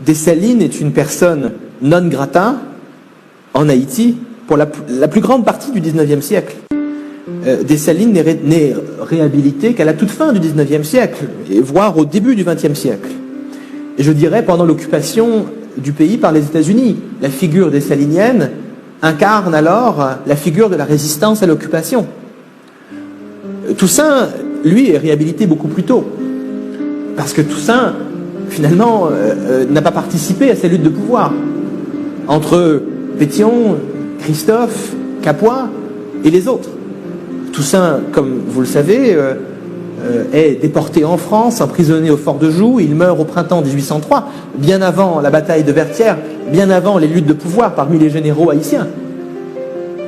Dessalines est une personne non grata en Haïti pour la plus grande partie du XIXe siècle. Dessalines n'est réhabilité qu'à la toute fin du XIXe siècle, voire au début du XXe siècle. Et je dirais pendant l'occupation du pays par les États-Unis. La figure dessalinienne incarne alors la figure de la résistance à l'occupation. Toussaint, lui, est réhabilité beaucoup plus tôt. Parce que Toussaint, finalement, n'a pas participé à ces luttes de pouvoir. Entre Pétion, Christophe, Capois et les autres. Toussaint, comme vous le savez, est déporté en France, emprisonné au fort de Joux. Il meurt au printemps 1803, bien avant la bataille de Vertières, bien avant les luttes de pouvoir parmi les généraux haïtiens.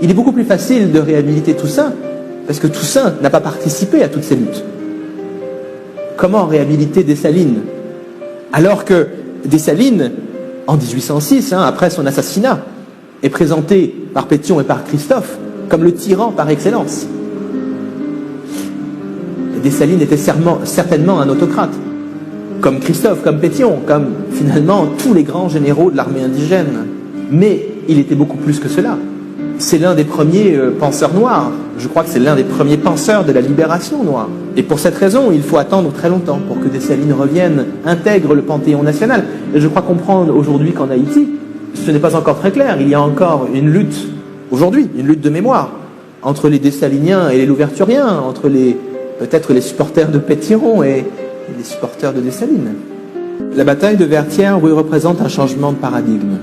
Il est beaucoup plus facile de réhabiliter Toussaint, parce que Toussaint n'a pas participé à toutes ces luttes. Comment réhabiliter Dessalines? Alors que Dessalines, en 1806, après son assassinat, est présenté par Pétion et par Christophe comme le tyran par excellence. Dessalines était certainement un autocrate, comme Christophe, comme Pétion, comme finalement tous les grands généraux de l'armée indigène. Mais il était beaucoup plus que cela. C'est l'un des premiers penseurs noirs. Je crois que c'est l'un des premiers penseurs de la libération noire. Et pour cette raison, il faut attendre très longtemps pour que Dessalines revienne, intègre le panthéon national. Et je crois comprendre aujourd'hui qu'en Haïti, ce n'est pas encore très clair. Il y a encore une lutte, aujourd'hui, une lutte de mémoire, entre les Dessaliniens et les Louverturiens, entre peut-être les supporters de Pétion et les supporters de Dessalines. La bataille de Vertières, oui, représente un changement de paradigme.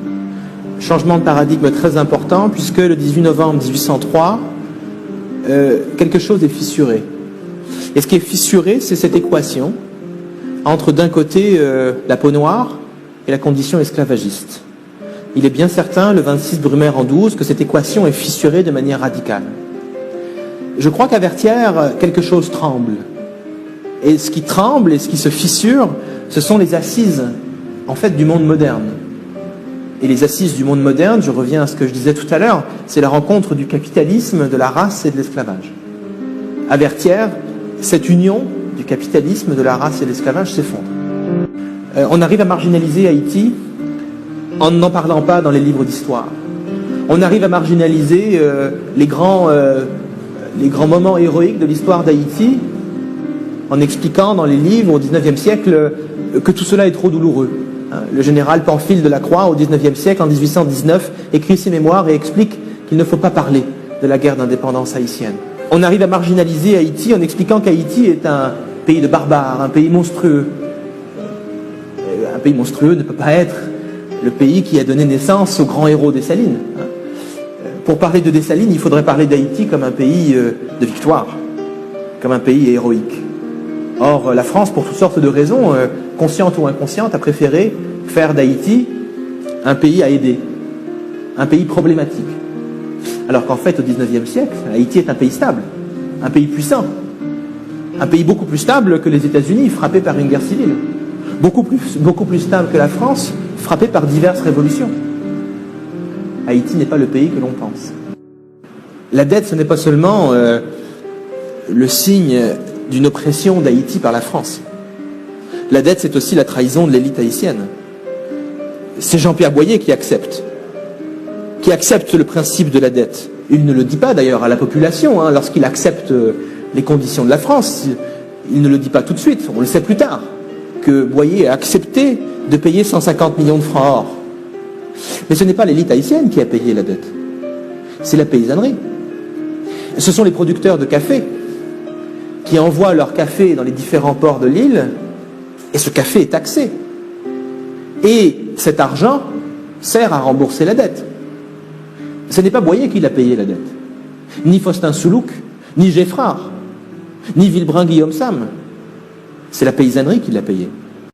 Changement de paradigme très important, puisque le 18 novembre 1803, quelque chose est fissuré. Et ce qui est fissuré, c'est cette équation entre, d'un côté, la peau noire et la condition esclavagiste. Il est bien certain, le 26 Brumaire en 12, que cette équation est fissurée de manière radicale. Je crois qu'à Vertières, quelque chose tremble. Et ce qui tremble et ce qui se fissure, ce sont les assises, en fait, du monde moderne. Et les assises du monde moderne, je reviens à ce que je disais tout à l'heure, c'est la rencontre du capitalisme, de la race et de l'esclavage. À Vertières, cette union du capitalisme, de la race et de l'esclavage s'effondre. On arrive à marginaliser Haïti en n'en parlant pas dans les livres d'histoire. On arrive à marginaliser les grands moments héroïques de l'histoire d'Haïti en expliquant dans les livres au XIXe siècle que tout cela est trop douloureux. Le général Pamphile de la Croix, au XIXe siècle, en 1819, écrit ses mémoires et explique qu'il ne faut pas parler de la guerre d'indépendance haïtienne. On arrive à marginaliser Haïti en expliquant qu'Haïti est un pays de barbares, un pays monstrueux. Un pays monstrueux ne peut pas être le pays qui a donné naissance aux grands héros Dessalines. Pour parler de Dessalines, il faudrait parler d'Haïti comme un pays de victoire, comme un pays héroïque. Or, la France, pour toutes sortes de raisons, conscientes ou inconscientes, a préféré faire d'Haïti un pays à aider, un pays problématique. Alors qu'en fait, au XIXe siècle, Haïti est un pays stable, un pays puissant, un pays beaucoup plus stable que les États-Unis, frappés par une guerre civile, beaucoup plus stable que la France, frappée par diverses révolutions. Haïti n'est pas le pays que l'on pense. La dette, ce n'est pas seulement le signe d'une oppression d'Haïti par la France. La dette, c'est aussi la trahison de l'élite haïtienne. C'est Jean-Pierre Boyer qui accepte le principe de la dette. Il ne le dit pas d'ailleurs à la population, lorsqu'il accepte les conditions de la France. Il ne le dit pas tout de suite, on le sait plus tard, que Boyer a accepté de payer 150 millions de francs or. Mais ce n'est pas l'élite haïtienne qui a payé la dette, c'est la paysannerie. Ce sont les producteurs de café qui envoient leur café dans les différents ports de l'île, et ce café est taxé. Et cet argent sert à rembourser la dette. Ce n'est pas Boyer qui l'a payé la dette, ni Faustin Soulouque, ni Geffrard, ni Villebrun Guillaume Sam. C'est la paysannerie qui l'a payé.